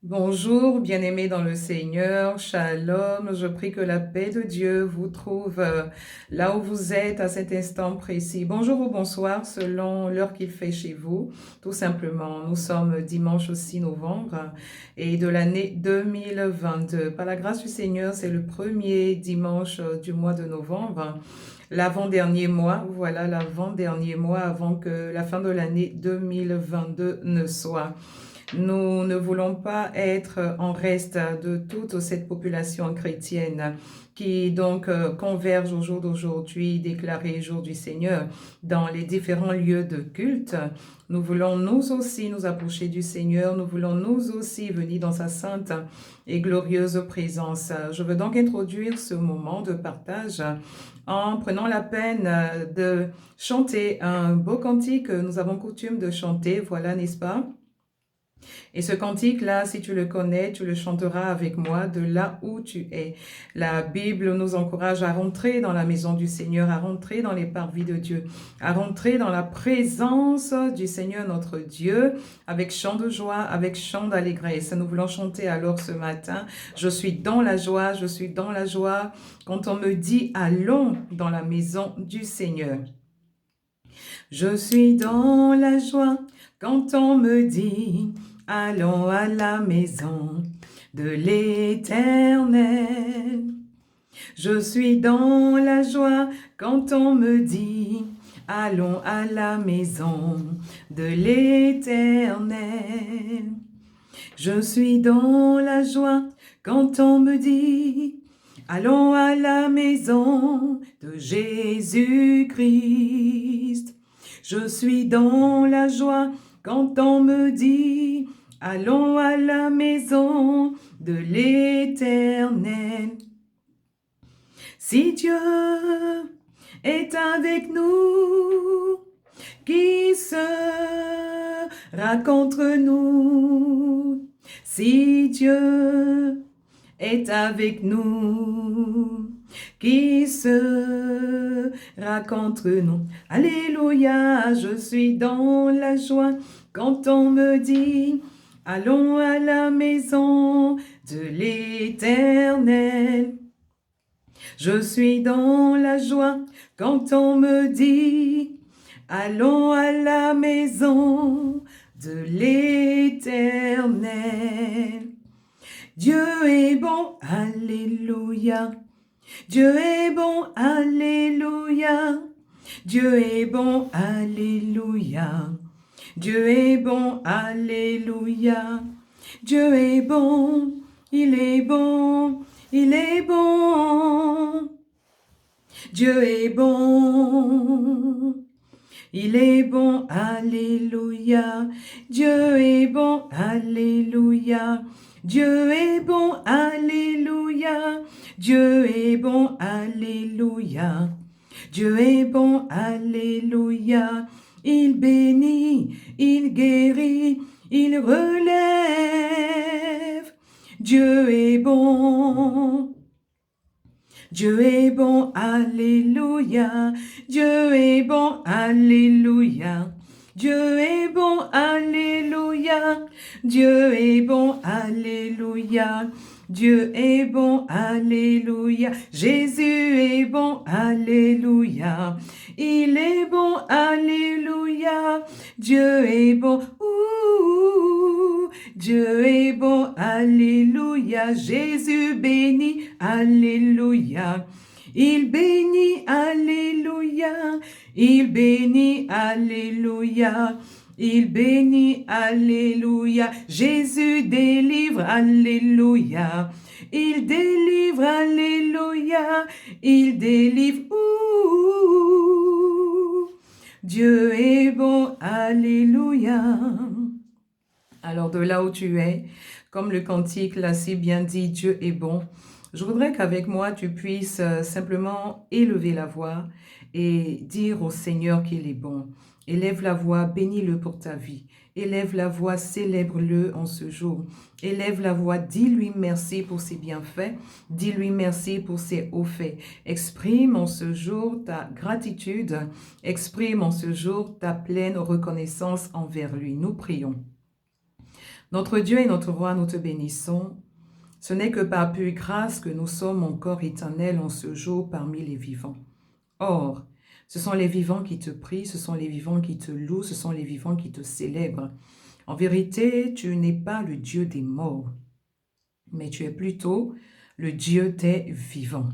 Bonjour, bien-aimés dans le Seigneur, Shalom. Je prie que la paix de Dieu vous trouve là où vous êtes à cet instant précis. Bonjour ou bonsoir selon l'heure qu'il fait chez vous. Tout simplement, nous sommes dimanche 6 novembre et de l'année 2022. Par la grâce du Seigneur, c'est le premier dimanche du mois de novembre. L'avant-dernier mois, voilà l'avant-dernier mois avant que la fin de l'année 2022 ne soit. Nous ne voulons pas être en reste de toute cette population chrétienne qui donc converge au jour d'aujourd'hui, déclaré jour du Seigneur, dans les différents lieux de culte. Nous voulons nous aussi nous approcher du Seigneur, nous voulons nous aussi venir dans sa sainte et glorieuse présence. Je veux donc introduire ce moment de partage en prenant la peine de chanter un beau cantique que nous avons coutume de chanter, voilà, n'est-ce pas? Et ce cantique-là, si tu le connais, tu le chanteras avec moi de là où tu es. La Bible nous encourage à rentrer dans la maison du Seigneur, à rentrer dans les parvis de Dieu, à rentrer dans la présence du Seigneur notre Dieu, avec chant de joie, avec chant d'allégresse. Nous voulons chanter alors ce matin. Je suis dans la joie, je suis dans la joie. Quand on me dit allons dans la maison du Seigneur. Je suis dans la joie quand on me dit allons à la maison de l'Éternel. Je suis dans la joie quand on me dit allons à la maison de l'Éternel. Je suis dans la joie quand on me dit allons à la maison de Jésus-Christ. Je suis dans la joie quand on me dit allons à la maison de l'Éternel. Si Dieu est avec nous, qui sera contre nous? Si Dieu est avec nous, qui sera contre nous? Alléluia, je suis dans la joie quand on me dit allons à la maison de l'Éternel. Je suis dans la joie quand on me dit allons à la maison de l'Éternel. Dieu est bon, alléluia. Dieu est bon, alléluia. Dieu est bon, alléluia. Dieu est bon, alléluia. Dieu est bon, il est bon, il est bon. Dieu est bon. Il est bon, alléluia. Dieu est bon, alléluia. Dieu est bon, alléluia. Dieu est bon, alléluia. Dieu est bon, alléluia. Il bénit, il guérit, il relève. Dieu est bon. Dieu est bon, alléluia. Dieu est bon, alléluia. Dieu est bon, alléluia. Dieu est bon, alléluia. Dieu est bon, alléluia. Jésus est bon, alléluia. Il est bon, alléluia. Dieu est bon, Dieu est bon, alléluia. Jésus bénit, alléluia. Il bénit, alléluia. Il bénit, alléluia. Il bénit, alléluia. Jésus délivre, alléluia. Il délivre, alléluia. Il délivre, Dieu est bon, alléluia. Alors de là où tu es, comme le cantique l'a si bien dit, Dieu est bon. Je voudrais qu'avec moi, tu puisses simplement élever la voix et dire au Seigneur qu'il est bon. Élève la voix, bénis-le pour ta vie. Élève la voix, célèbre-le en ce jour. Élève la voix, dis-lui merci pour ses bienfaits. Dis-lui merci pour ses hauts faits. Exprime en ce jour ta gratitude. Exprime en ce jour ta pleine reconnaissance envers lui. Nous prions. Notre Dieu et notre Roi, nous te bénissons. Ce n'est que par pure grâce que nous sommes encore éternels en ce jour parmi les vivants. Or, ce sont les vivants qui te prient, ce sont les vivants qui te louent, ce sont les vivants qui te célèbrent. En vérité, tu n'es pas le Dieu des morts, mais tu es plutôt le Dieu des vivants.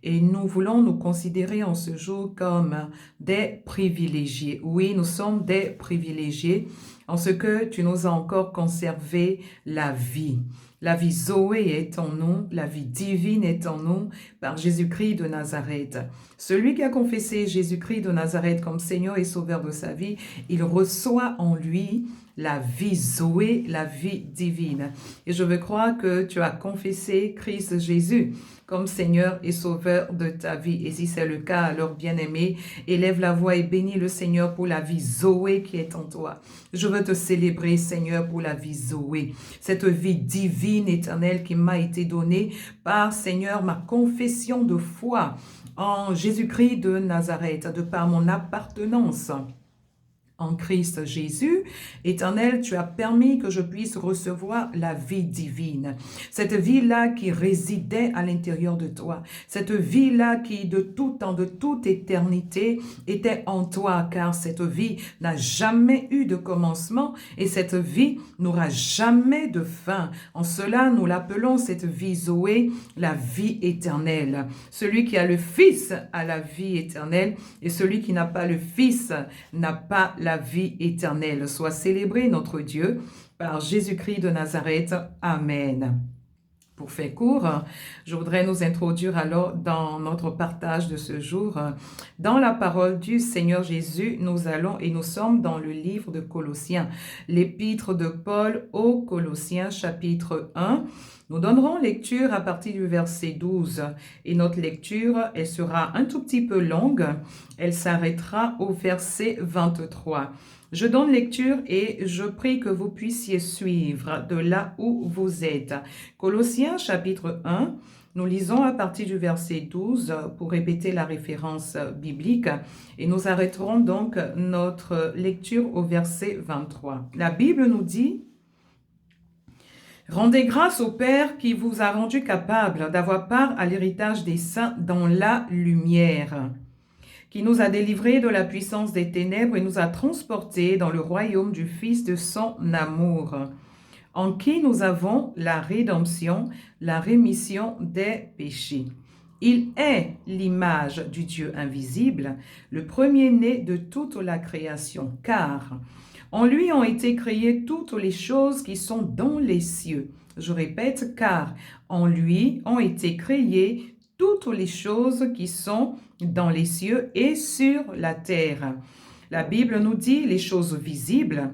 Et nous voulons nous considérer en ce jour comme des privilégiés. Oui, nous sommes des privilégiés en ce que tu nous as encore conservé la vie. La vie Zoé est en nous, la vie divine est en nous par Jésus-Christ de Nazareth. Celui qui a confessé Jésus-Christ de Nazareth comme Seigneur et Sauveur de sa vie, il reçoit en lui la vie Zoé, la vie divine. Et je veux croire que tu as confessé Christ Jésus comme Seigneur et Sauveur de ta vie. Et si c'est le cas, alors bien-aimé, élève la voix et bénis le Seigneur pour la vie Zoé qui est en toi. Je veux te célébrer, Seigneur, pour la vie Zoé, cette vie divine, éternelle qui m'a été donnée par, Seigneur, ma confession de foi en Jésus-Christ de Nazareth, de par mon appartenance en Christ Jésus. Éternel, tu as permis que je puisse recevoir la vie divine. Cette vie-là qui résidait à l'intérieur de toi. Cette vie-là qui de tout temps, de toute éternité était en toi, car cette vie n'a jamais eu de commencement et cette vie n'aura jamais de fin. En cela, nous l'appelons cette vie Zoé, la vie éternelle. Celui qui a le Fils a la vie éternelle et celui qui n'a pas le Fils n'a pas la vie éternelle. Soit célébré notre Dieu par Jésus-Christ de Nazareth. Amen. Pour faire court, je voudrais nous introduire alors dans notre partage de ce jour. Dans la parole du Seigneur Jésus, nous allons et nous sommes dans le livre de Colossiens, l'épître de Paul aux Colossiens, chapitre 1. Nous donnerons lecture à partir du verset 12 et notre lecture, elle sera un tout petit peu longue. Elle s'arrêtera au verset 23. Je donne lecture et je prie que vous puissiez suivre de là où vous êtes. Colossiens chapitre 1, nous lisons à partir du verset 12 pour répéter la référence biblique et nous arrêterons donc notre lecture au verset 23. La Bible nous dit: Rendez grâce au Père qui vous a rendu capable d'avoir part à l'héritage des saints dans la lumière, qui nous a délivrés de la puissance des ténèbres et nous a transportés dans le royaume du Fils de son amour, en qui nous avons la rédemption, la rémission des péchés. Il est l'image du Dieu invisible, le premier-né de toute la création, car en lui ont été créées toutes les choses qui sont dans les cieux. Je répète, car en lui ont été créées toutes les choses qui sont dans les cieux et sur la terre. La Bible nous dit les choses visibles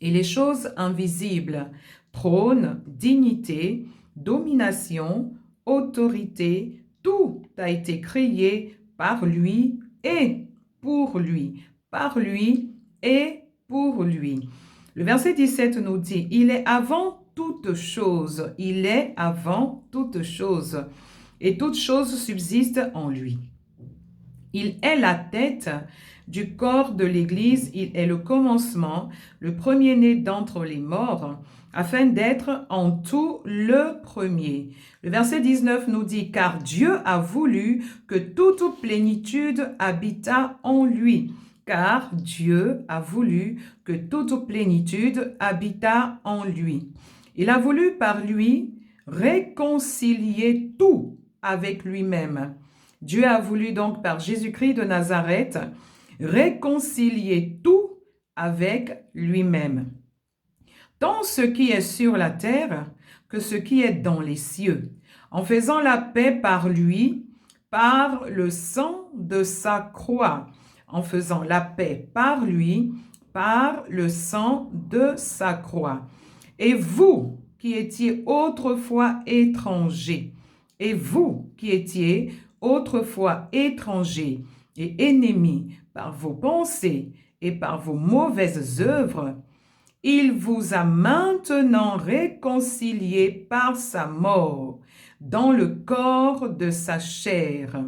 et les choses invisibles, trône, dignité, domination, autorité, tout a été créé par lui et pour lui, par lui et pour lui. Le verset 17 nous dit, il est avant toute chose, il est avant toute chose, et toute chose subsiste en lui. Il est la tête du corps de l'Église, il est le commencement, le premier-né d'entre les morts, afin d'être en tout le premier. Le verset 19 nous dit, car Dieu a voulu que toute plénitude habitât en lui. Car Dieu a voulu que toute plénitude habitât en lui. Il a voulu par lui réconcilier tout avec lui-même. Dieu a voulu donc par Jésus-Christ de Nazareth réconcilier tout avec lui-même. Tant ce qui est sur la terre que ce qui est dans les cieux, en faisant la paix par lui, par le sang de sa croix, en faisant la paix par lui, par le sang de sa croix. Et vous qui étiez autrefois étrangers, et vous qui étiez autrefois étrangers et ennemis par vos pensées et par vos mauvaises œuvres, il vous a maintenant réconciliés par sa mort dans le corps de sa chair.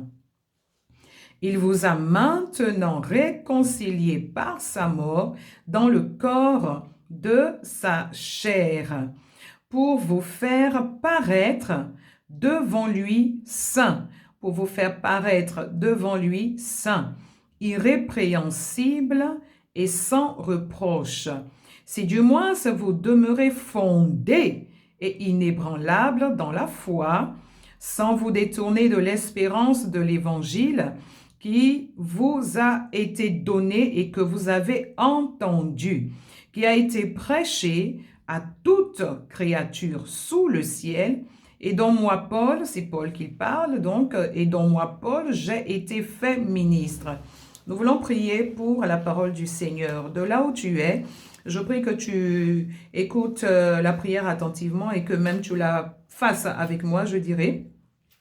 Il vous a maintenant réconciliés par sa mort dans le corps de sa chair, pour vous faire paraître devant lui saint, pour vous faire paraître devant lui saint, irrépréhensible et sans reproche. Si du moins vous demeurez fondés et inébranlables dans la foi, sans vous détourner de l'espérance de l'Évangile qui vous a été donné et que vous avez entendu, qui a été prêché à toute créature sous le ciel, et dont moi, Paul, c'est Paul qui parle donc, et dont moi, Paul, j'ai été fait ministre. Nous voulons prier pour la parole du Seigneur. De là où tu es, je prie que tu écoutes la prière attentivement et que même tu la fasses avec moi, je dirais,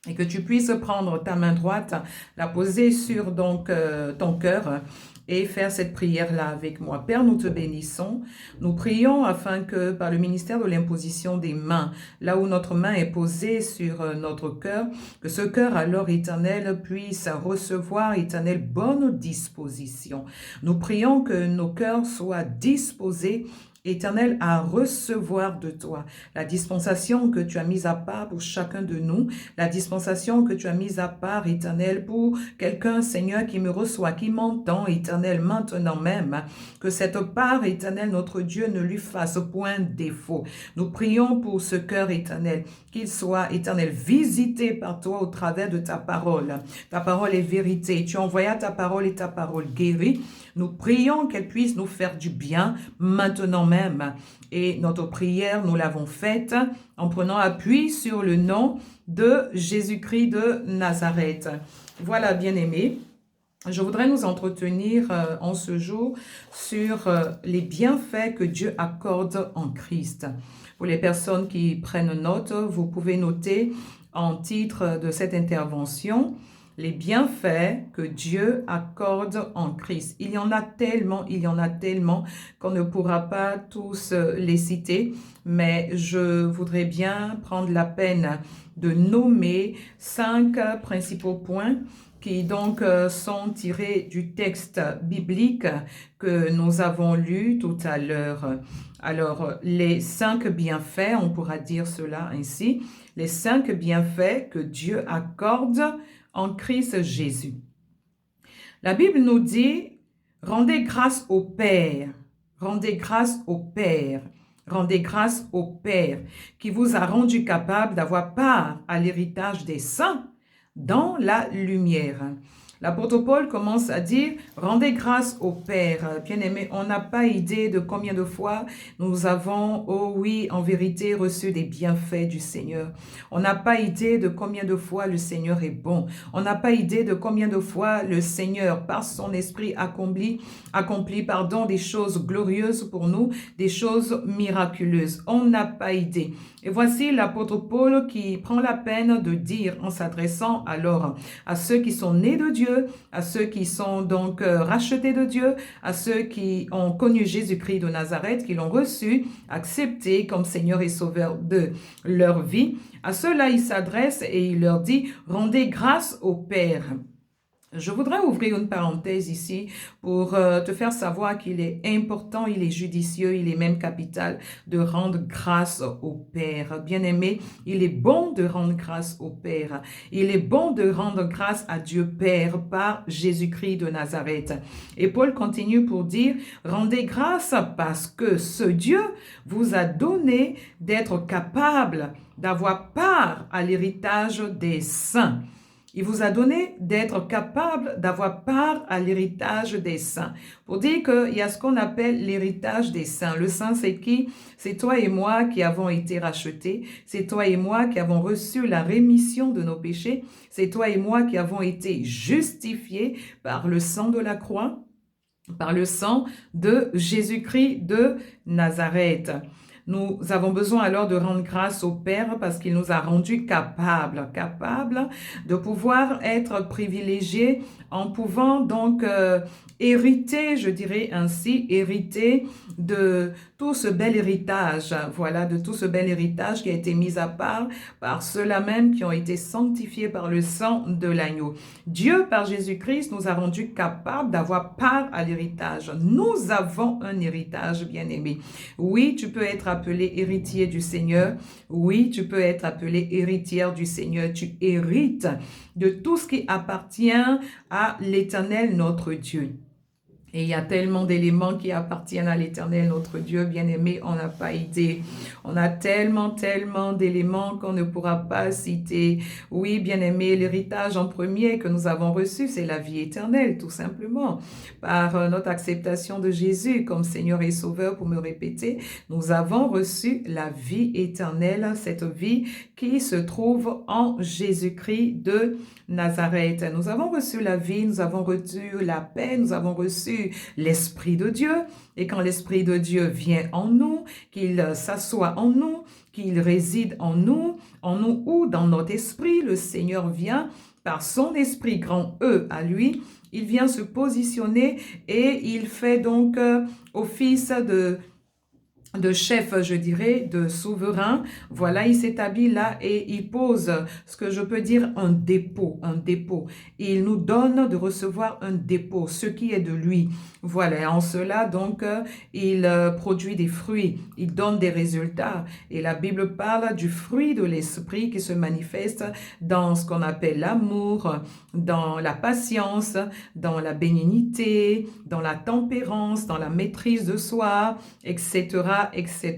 et que tu puisses prendre ta main droite, la poser sur donc ton cœur et faire cette prière-là avec moi. Père, nous te bénissons. Nous prions afin que par le ministère de l'imposition des mains, là où notre main est posée sur notre cœur, que ce cœur alors éternel puisse recevoir, éternel, bonne disposition. Nous prions que nos cœurs soient disposés, Éternel, à recevoir de toi la dispensation que tu as mise à part pour chacun de nous, la dispensation que tu as mise à part, Éternel, pour quelqu'un, Seigneur, qui me reçoit, qui m'entend, Éternel, maintenant même, que cette part, Éternel, notre Dieu, ne lui fasse point défaut. Nous prions pour ce cœur, Éternel, qu'il soit, Éternel, visité par toi au travers de ta parole. Ta parole est vérité. Tu envoyas ta parole et ta parole guérit. Nous prions qu'elle puisse nous faire du bien maintenant même. Et notre prière, nous l'avons faite en prenant appui sur le nom de Jésus-Christ de Nazareth. Voilà, bien-aimés. Je voudrais nous entretenir en ce jour sur les bienfaits que Dieu accorde en Christ. Pour les personnes qui prennent note, vous pouvez noter en titre de cette intervention les bienfaits que Dieu accorde en Christ. Il y en a tellement qu'on ne pourra pas tous les citer, mais je voudrais bien prendre la peine de nommer 5 principaux points qui donc sont tirés du texte biblique que nous avons lu tout à l'heure. Alors, les 5 bienfaits, on pourra dire cela ainsi, les 5 bienfaits que Dieu accorde en Christ Jésus. La Bible nous dit, rendez grâce au Père, rendez grâce au Père, rendez grâce au Père qui vous a rendu capable d'avoir part à l'héritage des saints dans la lumière. L'apôtre Paul commence à dire, rendez grâce au Père. Bien-aimés, on n'a pas idée de combien de fois nous avons, oh oui, en vérité, reçu des bienfaits du Seigneur. On n'a pas idée de combien de fois le Seigneur est bon. On n'a pas idée de combien de fois le Seigneur, par son esprit, accomplit des choses glorieuses pour nous, des choses miraculeuses. On n'a pas idée. Et voici l'apôtre Paul qui prend la peine de dire, en s'adressant alors à ceux qui sont nés de Dieu, à ceux qui sont donc rachetés de Dieu, à ceux qui ont connu Jésus-Christ de Nazareth, qui l'ont reçu, accepté comme Seigneur et Sauveur de leur vie. À ceux-là, il s'adresse et il leur dit, rendez grâce au Père. Je voudrais ouvrir une parenthèse ici pour te faire savoir qu'il est important, il est judicieux, il est même capital de rendre grâce au Père. Bien-aimé, il est bon de rendre grâce au Père. Il est bon de rendre grâce à Dieu Père par Jésus-Christ de Nazareth. Et Paul continue pour dire, rendez grâce parce que ce Dieu vous a donné d'être capable d'avoir part à l'héritage des saints. Il vous a donné d'être capable d'avoir part à l'héritage des saints. Pour dire qu'il y a ce qu'on appelle l'héritage des saints. Le saint, c'est qui? C'est toi et moi qui avons été rachetés. C'est toi et moi qui avons reçu la rémission de nos péchés. C'est toi et moi qui avons été justifiés par le sang de la croix, par le sang de Jésus-Christ de Nazareth. Nous avons besoin alors de rendre grâce au Père parce qu'il nous a rendus capables de pouvoir être privilégiés en pouvant donc hériter, je dirais ainsi, hériter de tout ce bel héritage, voilà, de tout ce bel héritage qui a été mis à part par ceux-là même qui ont été sanctifiés par le sang de l'agneau. Dieu, par Jésus-Christ, nous a rendus capables d'avoir part à l'héritage. Nous avons un héritage, bien-aimé. Oui, tu peux être appelé héritier du Seigneur. Oui, tu peux être appelé héritière du Seigneur. Tu hérites de tout ce qui appartient à l'Éternel, notre Dieu. Et il y a tellement d'éléments qui appartiennent à l'Éternel, notre Dieu bien-aimé, on n'a pas idée. On a tellement d'éléments qu'on ne pourra pas citer. Oui, bien-aimé, l'héritage en premier que nous avons reçu, c'est la vie éternelle, tout simplement. Par notre acceptation de Jésus comme Seigneur et Sauveur, pour me répéter, nous avons reçu la vie éternelle, cette vie qui se trouve en Jésus-Christ de Nazareth. Nous avons reçu la vie, nous avons reçu la paix, nous avons reçu l'Esprit de Dieu. Et quand l'Esprit de Dieu vient en nous, qu'il s'assoit en nous, qu'il réside en nous ou dans notre esprit, le Seigneur vient par son esprit grand E à lui, il vient se positionner et il fait donc office de chef, je dirais, de souverain. Voilà, il s'établit là et il pose ce que je peux dire un dépôt, un dépôt. Il nous donne de recevoir un dépôt, ce qui est de lui. Voilà, en cela, donc, il produit des fruits, il donne des résultats. Et la Bible parle du fruit de l'esprit qui se manifeste dans ce qu'on appelle l'amour, dans la patience, dans la bénignité, dans la tempérance, dans la maîtrise de soi, etc., etc.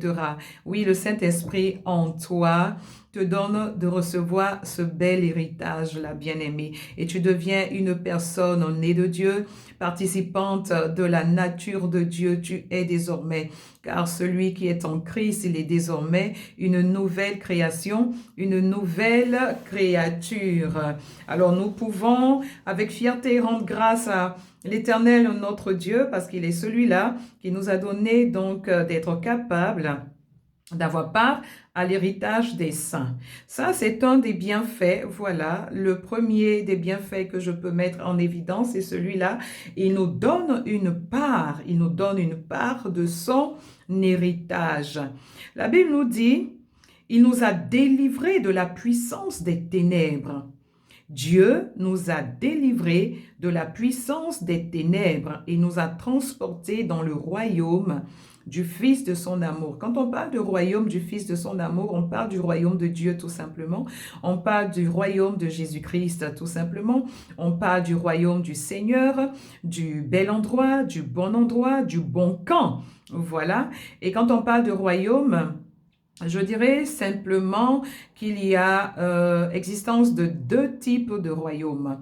Oui, le Saint-Esprit en toi te donne de recevoir ce bel héritage-là, bien-aimé. Et tu deviens une personne née de Dieu, participante de la nature de Dieu. Tu es désormais, car celui qui est en Christ, il est désormais une nouvelle création, une nouvelle créature. Alors nous pouvons, avec fierté, rendre grâce à l'Éternel, notre Dieu, parce qu'il est celui-là qui nous a donné donc d'être capable d'avoir part à l'héritage des saints. Ça, c'est un des bienfaits, voilà, le premier des bienfaits que je peux mettre en évidence, c'est celui-là. Il nous donne une part, il nous donne une part de son héritage. La Bible nous dit, il nous a délivrés de la puissance des ténèbres. Dieu nous a délivrés de la puissance des ténèbres et nous a transportés dans le royaume du Fils de son amour. Quand on parle du royaume du Fils de son amour, on parle du royaume de Dieu tout simplement. On parle du royaume de Jésus-Christ tout simplement. On parle du royaume du Seigneur, du bel endroit, du bon camp. Voilà. Et quand on parle de royaume, je dirais simplement qu'il y a existence de deux types de royaumes.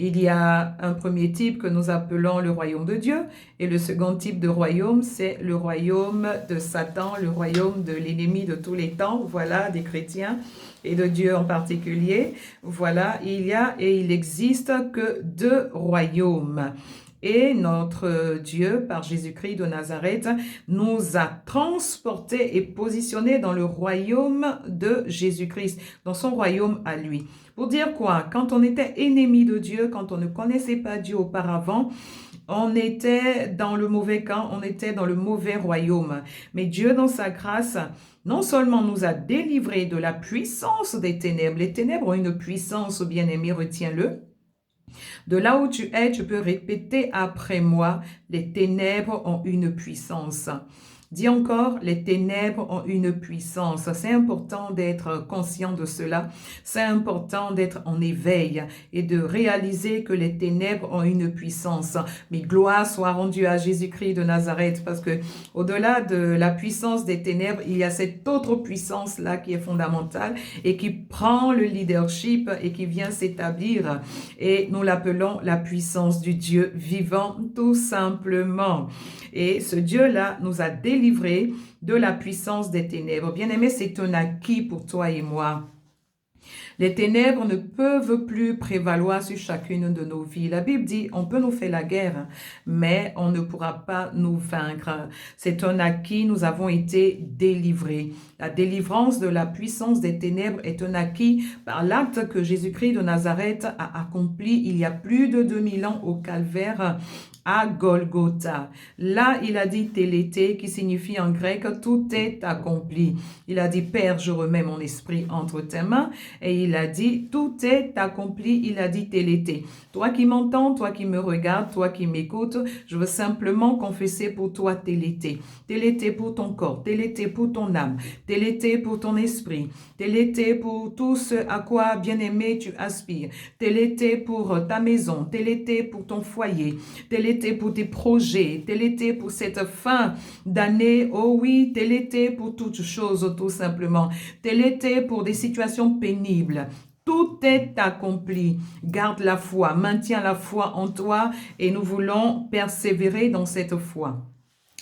Il y a un premier type que nous appelons le royaume de Dieu et le second type de royaume, c'est le royaume de Satan, le royaume de l'ennemi de tous les temps, voilà, des chrétiens et de Dieu en particulier. Voilà, il existe que deux royaumes. Et notre Dieu, par Jésus-Christ de Nazareth, nous a transportés et positionnés dans le royaume de Jésus-Christ, dans son royaume à lui. Pour dire quoi? Quand on était ennemi de Dieu, quand on ne connaissait pas Dieu auparavant, on était dans le mauvais camp, on était dans le mauvais royaume. Mais Dieu, dans sa grâce, non seulement nous a délivrés de la puissance des ténèbres, les ténèbres ont une puissance, bien-aimé, retiens-le. De là où tu es, tu peux répéter après moi, les ténèbres ont une puissance. Dis encore, les ténèbres ont une puissance. C'est important d'être conscient de cela. C'est important d'être en éveil et de réaliser que les ténèbres ont une puissance. Mais gloire soit rendue à Jésus-Christ de Nazareth, parce que au-delà de la puissance des ténèbres, il y a cette autre puissance-là qui est fondamentale et qui prend le leadership et qui vient s'établir. Et nous l'appelons la puissance du Dieu vivant, tout simplement. Et ce Dieu-là nous a délivrés de la puissance des ténèbres. Bien-aimé, c'est un acquis pour toi et moi. Les ténèbres ne peuvent plus prévaloir sur chacune de nos vies. La Bible dit, on peut nous faire la guerre, mais on ne pourra pas nous vaincre. C'est un acquis, nous avons été délivrés. La délivrance de la puissance des ténèbres est un acquis par l'acte que Jésus-Christ de Nazareth a accompli il y a plus de 2000 ans au Calvaire, à Golgotha. Là, il a dit télété, qui signifie en grec tout est accompli. Il a dit Père, je remets mon esprit entre tes mains, et il a dit tout est accompli. Il a dit télété. Toi qui m'entends, toi qui me regardes, toi qui m'écoutes, je veux simplement confesser pour toi télété. Télété pour ton corps, télété pour ton âme, télété pour ton esprit, télété pour tout ce à quoi, bien-aimé, tu aspires, télété pour ta maison, télété pour ton foyer, télété pour tes projets, télété pour cette fin d'année, oh oui, télété pour toutes choses tout simplement, télété pour des situations pénibles. Tout est accompli. Garde la foi, maintiens la foi en toi et nous voulons persévérer dans cette foi.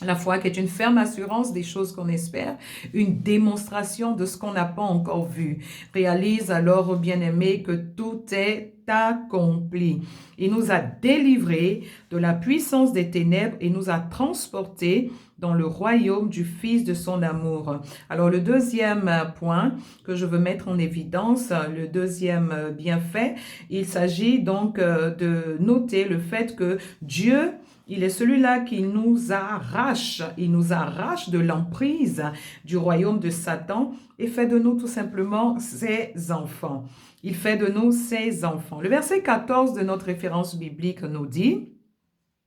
La foi qui est une ferme assurance des choses qu'on espère, une démonstration de ce qu'on n'a pas encore vu. Réalise alors, bien-aimé, que tout est accompli. Il nous a délivrés de la puissance des ténèbres et nous a transportés dans le royaume du Fils de son amour. Alors le deuxième point que je veux mettre en évidence, le deuxième bienfait, il s'agit donc de noter le fait que Dieu, il est celui-là qui nous arrache, il nous arrache de l'emprise du royaume de Satan et fait de nous tout simplement ses enfants. Il fait de nous ses enfants. Le verset 14 de notre référence biblique nous dit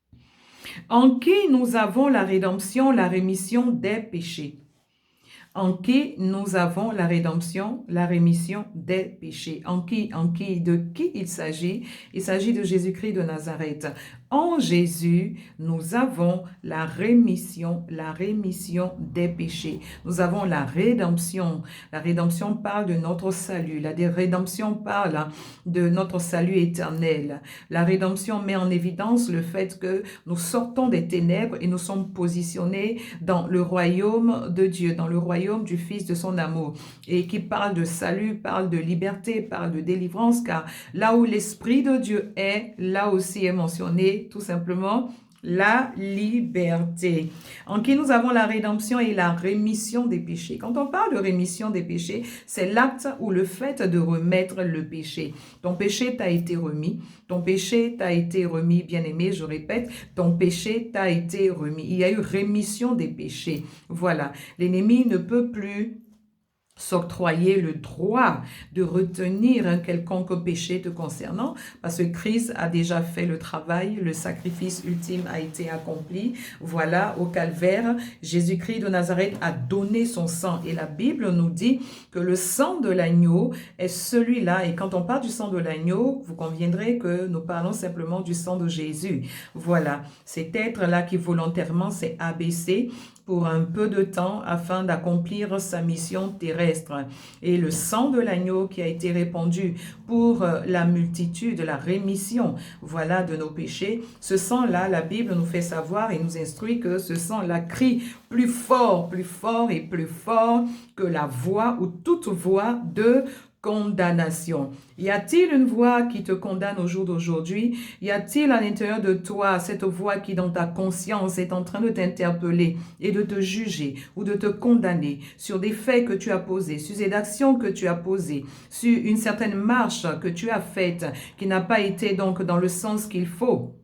« En qui nous avons la rédemption, la rémission des péchés. » En qui nous avons la rédemption, la rémission des péchés. En qui, de qui il s'agit? Il s'agit de Jésus-Christ de Nazareth. En Jésus, nous avons la rémission des péchés. Nous avons la rédemption. La rédemption parle de notre salut. La rédemption parle de notre salut éternel. La rédemption met en évidence le fait que nous sortons des ténèbres et nous sommes positionnés dans le royaume de Dieu, dans le royaume du Fils de son amour. Et qui parle de salut, parle de liberté, parle de délivrance, car là où l'Esprit de Dieu est, là aussi est mentionné tout simplement la liberté, en qui nous avons la rédemption et la rémission des péchés. Quand on parle de rémission des péchés, c'est l'acte ou le fait de remettre le péché. Ton péché t'a été remis, ton péché t'a été remis, bien-aimé, je répète, ton péché t'a été remis. Il y a eu rémission des péchés. Voilà, l'ennemi ne peut plus s'octroyer le droit de retenir un quelconque péché te concernant, parce que Christ a déjà fait le travail, le sacrifice ultime a été accompli. Voilà, au calvaire, Jésus-Christ de Nazareth a donné son sang, et la Bible nous dit que le sang de l'agneau est celui-là, et quand on parle du sang de l'agneau, vous conviendrez que nous parlons simplement du sang de Jésus. Voilà, cet être-là qui volontairement s'est abaissé pour un peu de temps afin d'accomplir sa mission terrestre. Et le sang de l'agneau qui a été répandu pour la multitude, la rémission, voilà, de nos péchés, ce sang-là, la Bible nous fait savoir et nous instruit que ce sang-là crie plus fort et plus fort que la voix ou toute voix de condamnation. Y a-t-il une voix qui te condamne au jour d'aujourd'hui? Y a-t-il à l'intérieur de toi cette voix qui dans ta conscience est en train de t'interpeller et de te juger ou de te condamner sur des faits que tu as posés, sur des actions que tu as posées, sur une certaine marche que tu as faite qui n'a pas été donc dans le sens qu'il faut?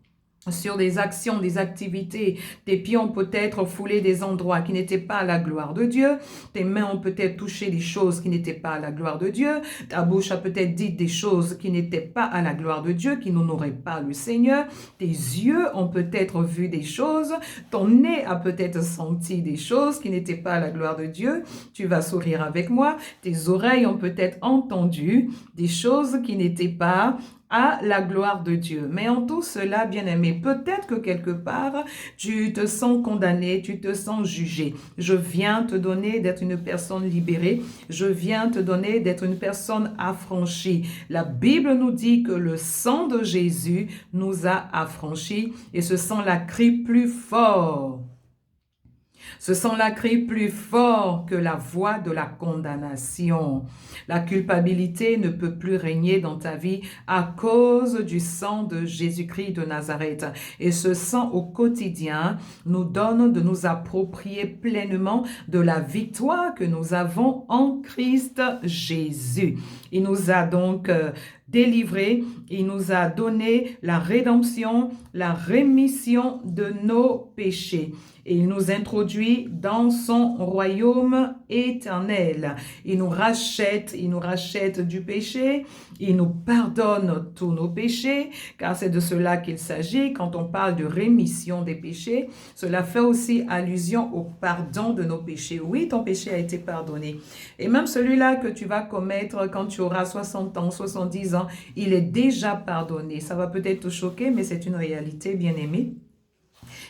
Sur des actions, des activités, tes pieds ont peut-être foulé des endroits qui n'étaient pas à la gloire de Dieu, tes mains ont peut-être touché des choses qui n'étaient pas à la gloire de Dieu, ta bouche a peut-être dit des choses qui n'étaient pas à la gloire de Dieu, qui n'honoraient pas le Seigneur, tes yeux ont peut-être vu des choses, ton nez a peut-être senti des choses qui n'étaient pas à la gloire de Dieu, tu vas sourire avec moi, tes oreilles ont peut-être entendu des choses qui n'étaient pas à la gloire de Dieu. Mais en tout cela, bien-aimé, peut-être que quelque part, tu te sens condamné, tu te sens jugé. Je viens te donner d'être une personne libérée. Je viens te donner d'être une personne affranchie. La Bible nous dit que le sang de Jésus nous a affranchis et ce sang-là crie plus fort Ce sang-là crie plus fort que la voix de la condamnation. La culpabilité ne peut plus régner dans ta vie à cause du sang de Jésus-Christ de Nazareth. Et ce sang au quotidien nous donne de nous approprier pleinement de la victoire que nous avons en Christ Jésus. Il nous a donc délivrés, il nous a donné la rédemption, la rémission de nos péchés. Et il nous introduit dans son royaume éternel. Il nous rachète du péché, il nous pardonne tous nos péchés, car c'est de cela qu'il s'agit. Quand on parle de rémission des péchés, cela fait aussi allusion au pardon de nos péchés. Oui, ton péché a été pardonné. Et même celui-là que tu vas commettre quand tu auras 60 ans, 70 ans, il est déjà pardonné. Ça va peut-être te choquer, mais c'est une réalité, bien-aimée.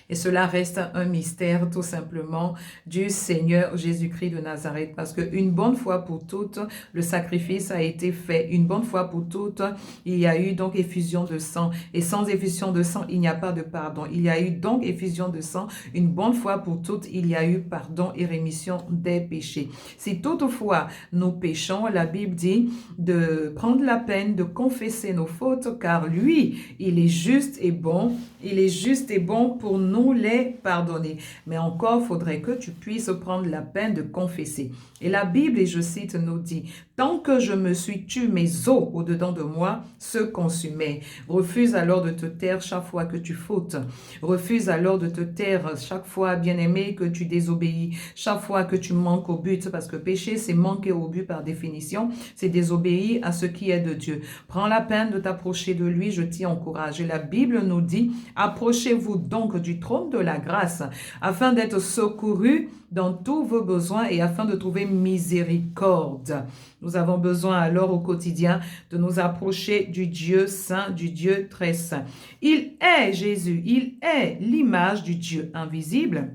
Et cela reste un mystère tout simplement du Seigneur Jésus-Christ de Nazareth. Parce qu'une bonne fois pour toutes, le sacrifice a été fait. Une bonne fois pour toutes, il y a eu donc effusion de sang. Et sans effusion de sang, il n'y a pas de pardon. Il y a eu donc effusion de sang. Une bonne fois pour toutes, il y a eu pardon et rémission des péchés. Si toutefois nous péchons, la Bible dit de prendre la peine de confesser nos fautes, car lui, il est juste et bon. Il est juste et bon pour nous les pardonner. Mais encore, faudrait que tu puisses prendre la peine de confesser. Et la Bible, et je cite, nous dit, « Tant que je me suis tu, mes os au-dedans de moi se consumaient. » Refuse alors de te taire chaque fois que tu fautes. Refuse alors de te taire chaque fois, bien-aimé, que tu désobéis. Chaque fois que tu manques au but, parce que péché, c'est manquer au but par définition. C'est désobéir à ce qui est de Dieu. Prends la peine de t'approcher de lui, je t'y encourage. Et la Bible nous dit, « Approchez-vous donc du trône de la grâce, afin d'être secourus dans tous vos besoins et afin de trouver miséricorde. » Nous avons besoin alors au quotidien de nous approcher du Dieu saint, du Dieu très saint. Il est Jésus, il est l'image du Dieu invisible,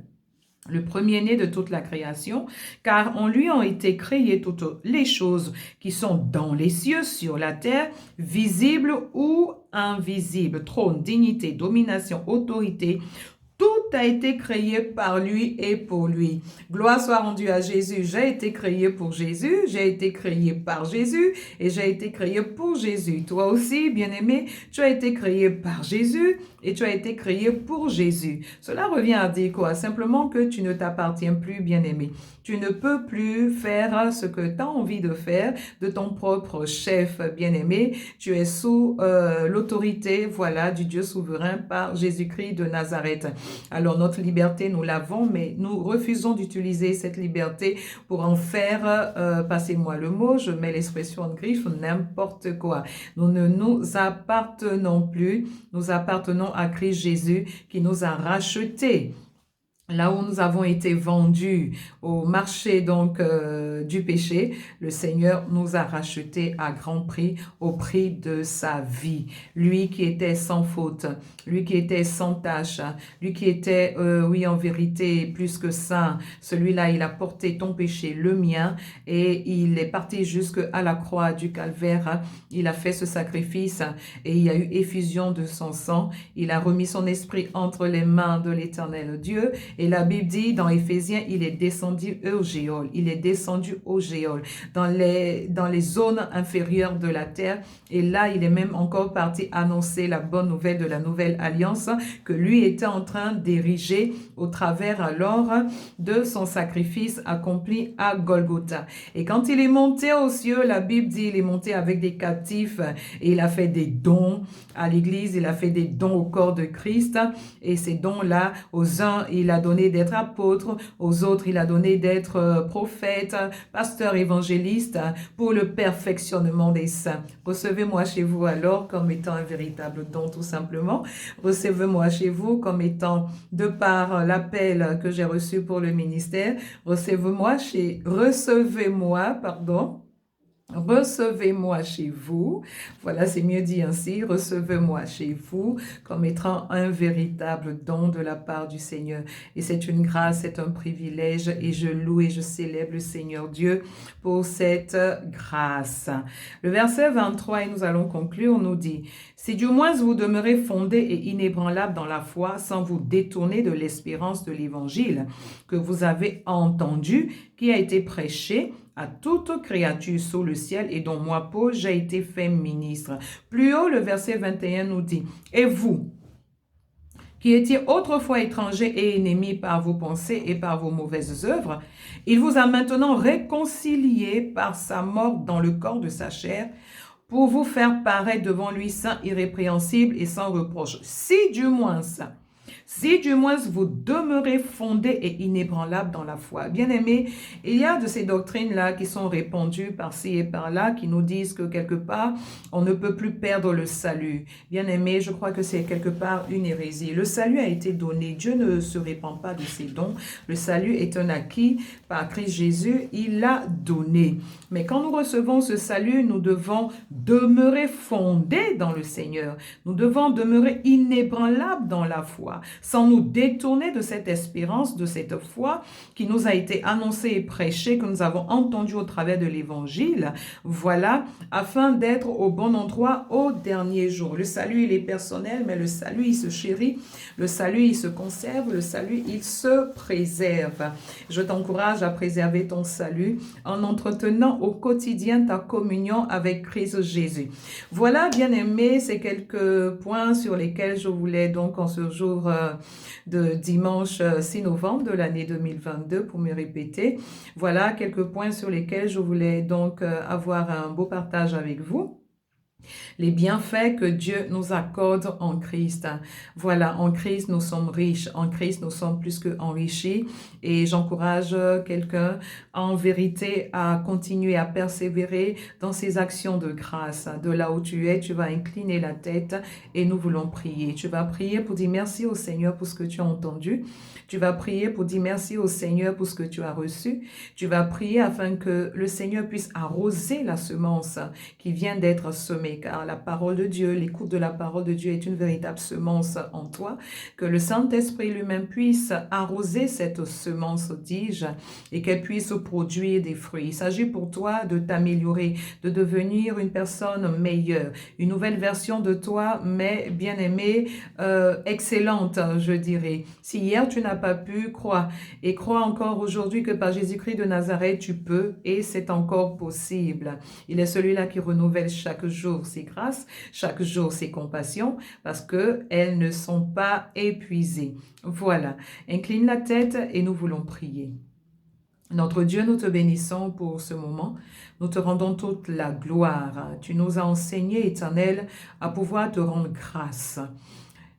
le premier-né de toute la création, car en lui ont été créées toutes les choses qui sont dans les cieux, sur la terre, visibles ou invisibles. Trône, dignité, domination, autorité, tout a été créé par lui et pour lui. Gloire soit rendue à Jésus. J'ai été créé pour Jésus, j'ai été créé par Jésus et j'ai été créé pour Jésus. Toi aussi, bien-aimé, tu as été créé par Jésus et tu as été créé pour Jésus. Cela revient à dire quoi? Simplement que tu ne t'appartiens plus, bien-aimé. Tu ne peux plus faire ce que tu as envie de faire de ton propre chef, bien-aimé. Tu es sous l'autorité, voilà, du Dieu souverain par Jésus-Christ de Nazareth. Alors, notre liberté, nous l'avons, mais nous refusons d'utiliser cette liberté pour en faire, passez-moi le mot, je mets l'expression en griffe, n'importe quoi. Nous ne nous appartenons plus, nous appartenons à Christ Jésus qui nous a rachetés. Là où nous avons été vendus au marché donc du péché, le Seigneur nous a rachetés à grand prix, au prix de sa vie. Lui qui était sans faute, lui qui était sans tache, lui qui était, oui en vérité, plus que saint. Celui-là, il a porté ton péché, le mien, et il est parti jusqu'à la croix du calvaire. Il a fait ce sacrifice et il y a eu effusion de son sang. Il a remis son esprit entre les mains de l'Éternel Dieu. Et la Bible dit dans Éphésiens, il est descendu au Géol. Il est descendu au Géol, dans les zones inférieures de la terre. Et là, il est même encore parti annoncer la bonne nouvelle de la nouvelle alliance que lui était en train d'ériger au travers alors de son sacrifice accompli à Golgotha. Et quand il est monté aux cieux, la Bible dit, il est monté avec des captifs et il a fait des dons à l'Église, il a fait des dons au corps de Christ. Et ces dons-là, aux uns, il a donné d'être apôtre, aux autres, il a donné d'être prophète, pasteur, évangéliste, pour le perfectionnement des saints. Recevez-moi chez vous alors comme étant un véritable don, tout simplement. Recevez-moi chez vous comme étant, de par l'appel que j'ai reçu pour le ministère, recevez-moi, pardon, Recevez-moi chez vous. Voilà, c'est mieux dit ainsi. Recevez-moi chez vous comme étant un véritable don de la part du Seigneur. Et c'est une grâce, c'est un privilège et je loue et je célèbre le Seigneur Dieu pour cette grâce. Le verset 23, et nous allons conclure, nous dit, si du moins vous demeurez fondés et inébranlables dans la foi sans vous détourner de l'espérance de l'évangile que vous avez entendu, qui a été prêché à toute créature sous le ciel et dont moi, Paul, j'ai été fait ministre. Plus haut, le verset 21 nous dit, et vous, qui étiez autrefois étrangers et ennemis par vos pensées et par vos mauvaises œuvres, il vous a maintenant réconciliés par sa mort dans le corps de sa chair pour vous faire paraître devant lui saint, irrépréhensible et sans reproche. Si du moins vous demeurez fondés et inébranlables dans la foi. Bien-aimés, il y a de ces doctrines-là qui sont répandues par-ci et par-là, qui nous disent que quelque part, on ne peut plus perdre le salut. Bien-aimés, je crois que c'est quelque part une hérésie. Le salut a été donné. Dieu ne se répand pas de ses dons. Le salut est un acquis par Christ Jésus. Il l'a donné. Mais quand nous recevons ce salut, nous devons demeurer fondés dans le Seigneur. Nous devons demeurer inébranlables dans la foi, sans nous détourner de cette espérance, de cette foi qui nous a été annoncée et prêchée, que nous avons entendue au travers de l'Évangile. Voilà, afin d'être au bon endroit au dernier jour. Le salut, il est personnel, mais le salut, il se chérit. Le salut, il se conserve. Le salut, il se préserve. Je t'encourage à préserver ton salut en entretenant au quotidien ta communion avec Christ Jésus. Voilà, bien-aimés, c'est quelques points sur lesquels je voulais donc en ce jour de dimanche 6 novembre de l'année 2022 pour me répéter. Voilà quelques points sur lesquels je voulais donc avoir un beau partage avec vous. Les bienfaits que Dieu nous accorde en Christ. Voilà, en Christ, nous sommes riches. En Christ, nous sommes plus qu'enrichis. Et j'encourage quelqu'un en vérité à continuer à persévérer dans ses actions de grâce. De là où tu es, tu vas incliner la tête et nous voulons prier. Tu vas prier pour dire merci au Seigneur pour ce que tu as entendu. Tu vas prier pour dire merci au Seigneur pour ce que tu as reçu. Tu vas prier afin que le Seigneur puisse arroser la semence qui vient d'être semée, car la parole de Dieu, l'écoute de la parole de Dieu est une véritable semence en toi, que le Saint-Esprit lui-même puisse arroser cette semence, dis-je, et qu'elle puisse produire des fruits. Il s'agit pour toi de t'améliorer, de devenir une personne meilleure, une nouvelle version de toi, mais bien aimée, excellente, je dirais. Si hier tu n'as pas pu, crois, et crois encore aujourd'hui que par Jésus-Christ de Nazareth, tu peux, et c'est encore possible. Il est celui-là qui renouvelle chaque jour ses grâces, chaque jour ses compassions, parce qu'elles ne sont pas épuisées. Voilà, incline la tête et nous voulons prier. Notre Dieu, nous te bénissons pour ce moment. Nous te rendons toute la gloire. Tu nous as enseigné, Éternel, à pouvoir te rendre grâce.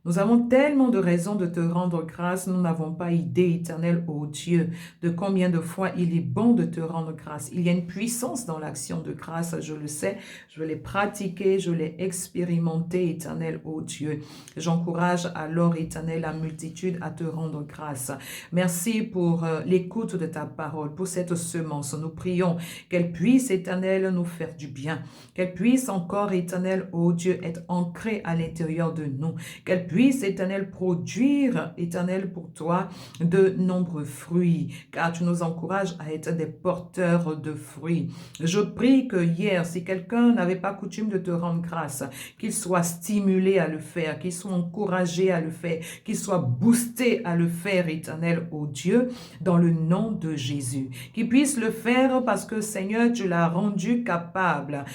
Nous avons tellement de raisons de te rendre grâce, nous n'avons pas idée, éternel, ô Dieu, de combien de fois il est bon de te rendre grâce. Il y a une puissance dans l'action de grâce, je le sais, je l'ai pratiqué, je l'ai expérimenté, éternel, ô Dieu. J'encourage alors, éternel, la multitude à te rendre grâce. Merci pour l'écoute de ta parole, pour cette semence. Nous prions qu'elle puisse, éternel, nous faire du bien, qu'elle puisse encore, éternel, ô Dieu, être ancrée à l'intérieur de nous, qu'elle puisse, éternel, produire, éternel, pour toi, de nombreux fruits, car tu nous encourages à être des porteurs de fruits. Je prie que hier, si quelqu'un n'avait pas coutume de te rendre grâce, qu'il soit stimulé à le faire, qu'il soit encouragé à le faire, qu'il soit boosté à le faire, éternel, ô Dieu, dans le nom de Jésus. Qu'il puisse le faire parce que, Seigneur, tu l'as rendu capable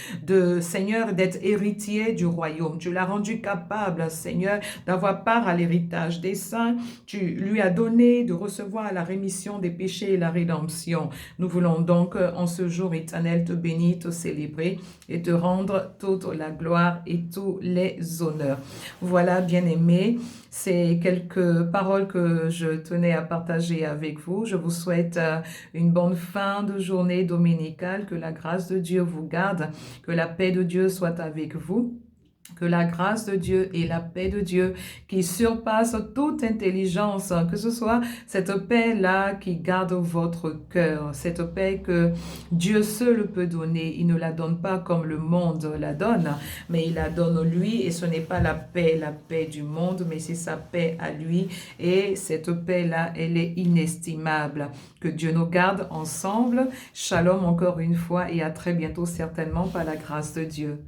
Seigneur, d'être héritier du royaume. Tu l'as rendu capable, Seigneur, d'avoir part à l'héritage des saints. Tu lui as donné de recevoir la rémission des péchés et la rédemption. Nous voulons donc en ce jour éternel te bénir, te célébrer et te rendre toute la gloire et tous les honneurs. Voilà, bien-aimés, c'est quelques paroles que je tenais à partager avec vous. Je vous souhaite une bonne fin de journée dominicale, que la grâce de Dieu vous garde, que la paix de Dieu soit avec vous. Que la grâce de Dieu et la paix de Dieu qui surpasse toute intelligence, que ce soit cette paix-là qui garde votre cœur, cette paix que Dieu seul peut donner. Il ne la donne pas comme le monde la donne, mais il la donne lui et ce n'est pas la paix du monde, mais c'est sa paix à lui et cette paix-là, elle est inestimable. Que Dieu nous garde ensemble. Shalom encore une fois et à très bientôt certainement par la grâce de Dieu.